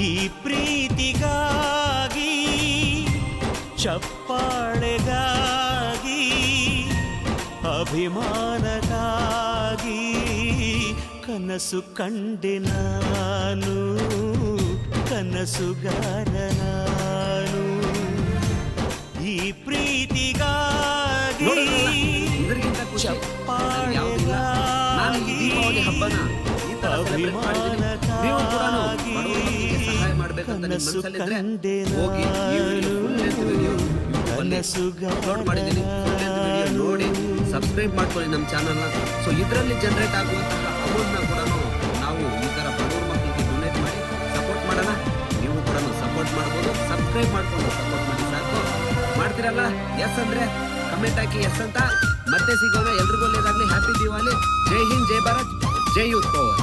ಈ ಪ್ರೀತಿಗಾಗಿ ಚಪ್ಪಾಳೆಗಾಗಿ ಅಭಿಮಾನಕ್ಕಾಗಿ ಕನಸು ಕಂಡೆ ನಾನು ಕನಸುಗಾರ ನಾನು ಈ ಪ್ರೀತಿಗಾಗಿ ಚಪ್ಪಾಳೆಗಾಗಿ ಅಭಿಮಾನಕ್ಕಾಗಿ ಕನಸು ಕಂಡೆ ನೋಡಿ ಸಬ್ಸ್ಕ್ರೈಬ್ ಮಾಡ್ಕೊಳ್ಳಿ ನಮ್ಮ ಚಾನಲ್ನ. ಸೊ ಇದರಲ್ಲಿ ಜನರೇಟ್ ಆಗುವಂತಹ ಅಮೌಂಟ್ನ ಕೂಡ ನಾವು ಈ ಥರ ಬಡವ್ರ ಮಕ್ಕಳಿಗೆ ಡೊನೇಟ್ ಮಾಡಿ ಸಪೋರ್ಟ್ ಮಾಡೋಣ. ನೀವು ಕೂಡ ಸಪೋರ್ಟ್ ಮಾಡ್ಬೋದು, ಸಬ್ಸ್ಕ್ರೈಬ್ ಮಾಡ್ಕೊಂಡು ಸಪೋರ್ಟ್ ಮಾಡಿ ಸಾಕು. ಮಾಡ್ತೀರಲ್ಲ? ಎಸ್ ಅಂದರೆ ಕಮೆಂಟ್ ಹಾಕಿ ಎಸ್ ಅಂತ. ಮತ್ತೆ ಸಿಗೋಣ. ಎಲ್ರಿಗೂ ಒಳ್ಳೆಯದಾಗಲಿ. ಹ್ಯಾಪಿ ದಿವಾಲಿ. ಜೈ ಹಿಂದ್, ಜೈ ಭಾರತ್, ಜೈ ಯೂತ್ ಪವರ್.